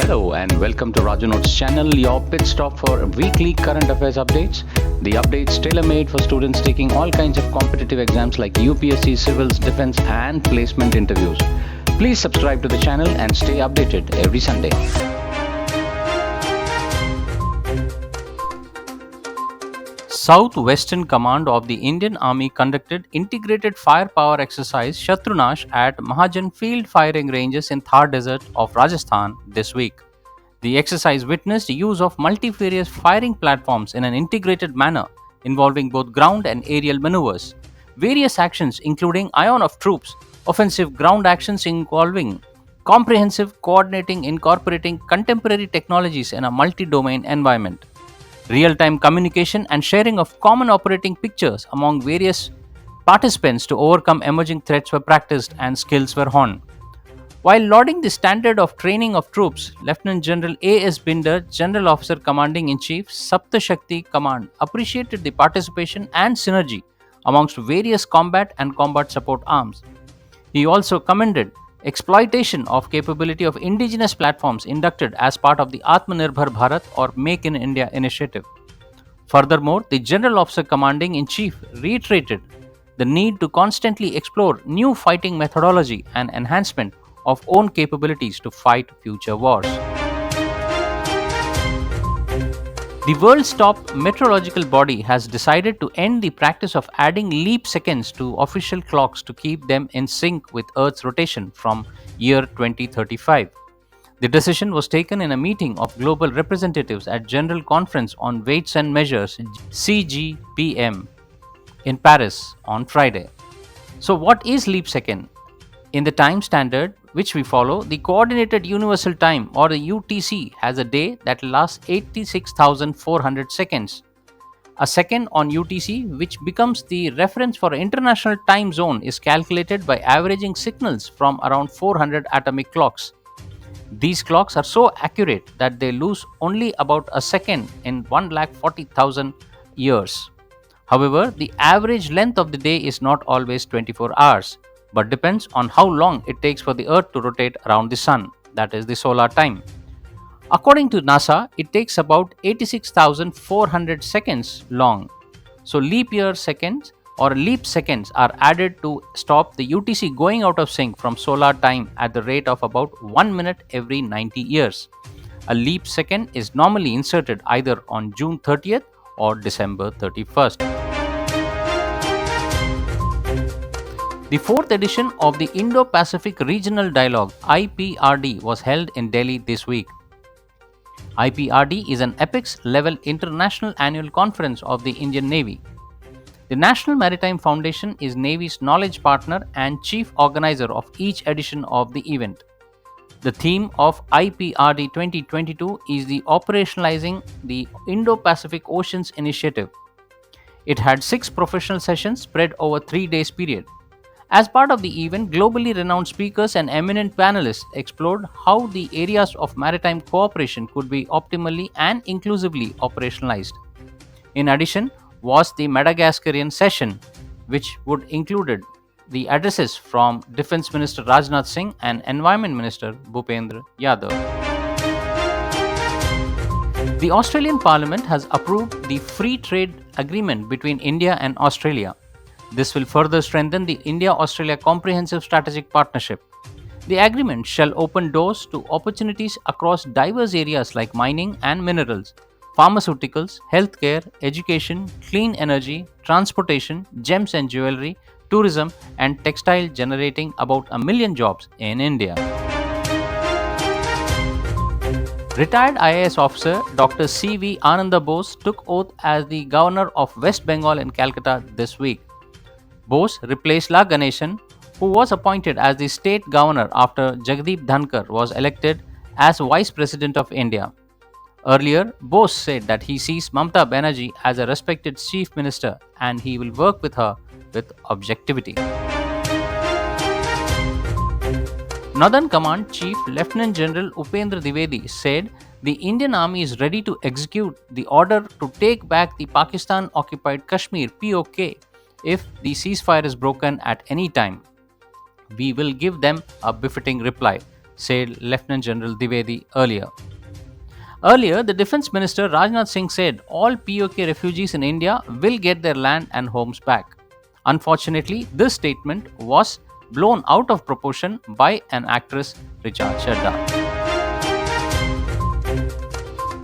Hello and welcome to Raju Notes channel, your pit stop for weekly current affairs updates. The updates tailor-made for students taking all kinds of competitive exams like UPSC, civils, defense and placement interviews. Please subscribe to the channel and stay updated every Sunday. South-Western Command of the Indian Army conducted integrated firepower exercise Shatrunash at Mahajan field firing ranges in Thar Desert of Rajasthan this week. The exercise witnessed use of multifarious firing platforms in an integrated manner involving both ground and aerial maneuvers. Various actions including ion of troops, offensive ground actions involving comprehensive coordinating incorporating contemporary technologies in a multi-domain environment. Real-time communication and sharing of common operating pictures among various participants to overcome emerging threats were practiced and skills were honed. While lauding the standard of training of troops, Lieutenant General A.S. Binder, General Officer Commanding-in-Chief, Sapta Shakti Command, appreciated the participation and synergy amongst various combat and combat support arms. He also commended exploitation of capability of indigenous platforms inducted as part of the Atmanirbhar Bharat or Make in India initiative. Furthermore, the General Officer Commanding-in-Chief reiterated the need to constantly explore new fighting methodology and enhancement of own capabilities to fight future wars. The world's top meteorological body has decided to end the practice of adding leap seconds to official clocks to keep them in sync with Earth's rotation from year 2035. The decision was taken in a meeting of global representatives at General Conference on Weights and Measures (CGPM) in Paris on Friday. So, what is leap second? In the time standard which we follow, the Coordinated Universal Time or the UTC has a day that lasts 86,400 seconds. A second on UTC, which becomes the reference for an international time zone, is calculated by averaging signals from around 400 atomic clocks. These clocks are so accurate that they lose only about a second in 140,000 years. However, the average length of the day is not always 24 hours, but depends on how long it takes for the Earth to rotate around the Sun, that is the solar time. According to NASA, it takes about 86,400 seconds long. So leap year seconds or leap seconds are added to stop the UTC going out of sync from solar time at the rate of about 1 minute every 90 years. A leap second is normally inserted either on June 30th or December 31st. The fourth edition of the Indo-Pacific Regional Dialogue (IPRD) was held in Delhi this week. IPRD is an apex-level international annual conference of the Indian Navy. The National Maritime Foundation is Navy's knowledge partner and chief organizer of each edition of the event. The theme of IPRD 2022 is the Operationalizing the Indo-Pacific Oceans Initiative. It had 6 professional sessions spread over 3 days period. As part of the event, globally renowned speakers and eminent panelists explored how the areas of maritime cooperation could be optimally and inclusively operationalized. In addition, was the Madagascarian session, which would included the addresses from Defence Minister Rajnath Singh and Environment Minister Bhupendra Yadav. The Australian Parliament has approved the free trade agreement between India and Australia. This will further strengthen the India-Australia Comprehensive Strategic Partnership. The agreement shall open doors to opportunities across diverse areas like mining and minerals, pharmaceuticals, healthcare, education, clean energy, transportation, gems and jewelry, tourism, and textile, generating about 1 million jobs in India. Retired IAS officer Dr. C.V. Ananda Bose took oath as the Governor of West Bengal in Calcutta this week. Bose replaced La Ganeshan, who was appointed as the state governor after Jagdeep Dhankar was elected as Vice President of India. Earlier, Bose said that he sees Mamata Banerjee as a respected chief minister and he will work with her with objectivity. Northern Command Chief Lieutenant General Upendra Dwivedi said the Indian Army is ready to execute the order to take back the Pakistan-occupied Kashmir (POK) if the ceasefire is broken at any time. We will give them a befitting reply, said Lieutenant General Dwivedi earlier. Earlier, the Defense Minister Rajnath Singh said all POK refugees in India will get their land and homes back. Unfortunately, this statement was blown out of proportion by an actress, Richa Chadda.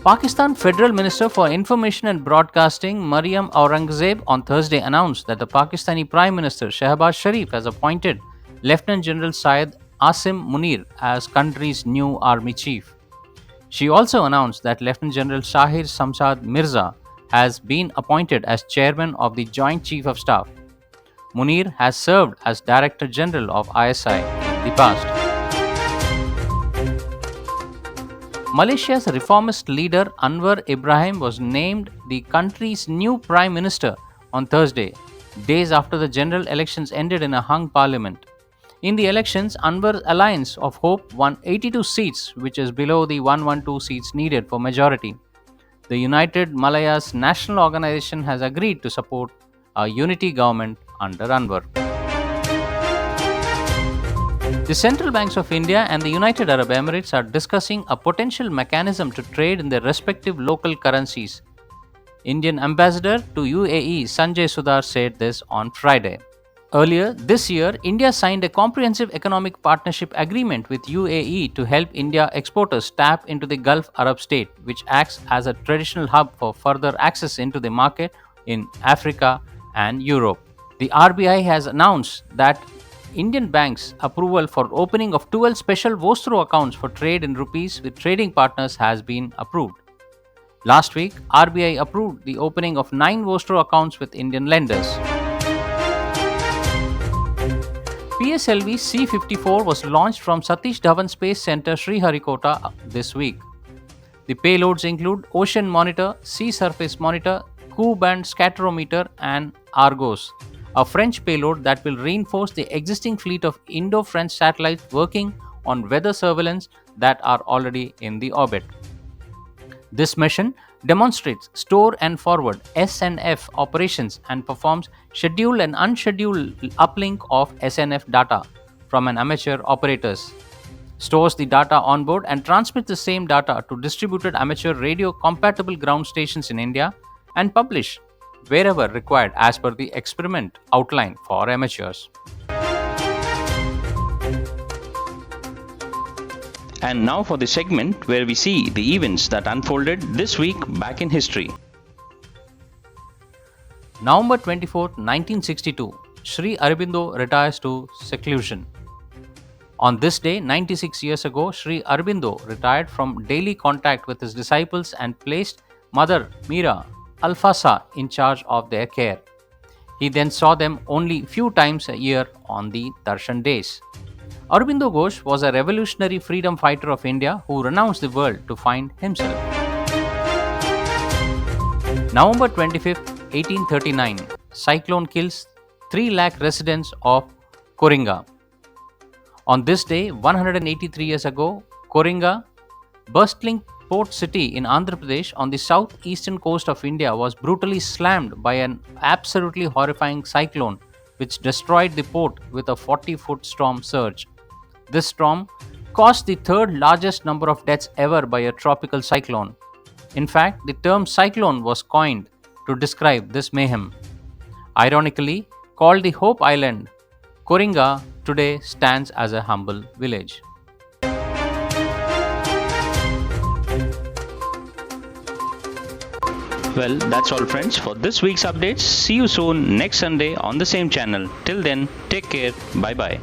Pakistan Federal Minister for Information and Broadcasting Mariam Aurangzeb on Thursday announced that the Pakistani Prime Minister Shehbaz Sharif has appointed Lieutenant General Syed Asim Munir as country's new army chief. She also announced that Lieutenant General Shahir Samsad Mirza has been appointed as chairman of the Joint Chief of Staff. Munir has served as Director General of ISI in the past. Malaysia's reformist leader Anwar Ibrahim was named the country's new prime minister on Thursday, days after the general elections ended in a hung parliament. In the elections, Anwar's Alliance of Hope won 82 seats, which is below the 112 seats needed for majority. The United Malayas National Organization has agreed to support a unity government under Anwar. The central banks of India and the United Arab Emirates are discussing a potential mechanism to trade in their respective local currencies. Indian ambassador to UAE Sanjay Sudhar said this on Friday. Earlier this year, India signed a comprehensive economic partnership agreement with UAE to help India exporters tap into the Gulf Arab state, which acts as a traditional hub for further access into the market in Africa and Europe. The RBI has announced that Indian banks' approval for opening of 12 special Vostro accounts for trade in rupees with trading partners has been approved. Last week, RBI approved the opening of 9 Vostro accounts with Indian lenders. PSLV C-54 was launched from Satish Dhawan Space Center, Sriharikota this week. The payloads include Ocean Monitor, Sea Surface Monitor, Q-band Scatterometer and Argos, a French payload that will reinforce the existing fleet of Indo-French satellites working on weather surveillance that are already in the orbit. This mission demonstrates store and forward (SNF) operations and performs scheduled and unscheduled uplink of SNF data from an amateur operators, stores the data on board and transmits the same data to distributed amateur radio compatible ground stations in India and publish wherever required as per the experiment outline for amateurs. And now for the segment where we see the events that unfolded this week back in history. November 24, 1962, Sri Aurobindo retires to seclusion. On this day, 96 years ago, Sri Aurobindo retired from daily contact with his disciples and placed Mother Meera Alfasa in charge of their care. He then saw them only few times a year on the Darshan days. Aurobindo Ghosh was a revolutionary freedom fighter of India who renounced the world to find himself. November 25, 1839, cyclone kills 3 lakh residents of Koringa. On this day, 183 years ago, Koringa, bustling port city in Andhra Pradesh on the southeastern coast of India, was brutally slammed by an absolutely horrifying cyclone which destroyed the port with a 40-foot storm surge. This storm caused the third largest number of deaths ever by a tropical cyclone. In fact, the term cyclone was coined to describe this mayhem. Ironically, called the Hope Island, Koringa today stands as a humble village. Well, that's all friends for this week's updates. See you soon next Sunday on the same channel. Till then, take care. Bye bye.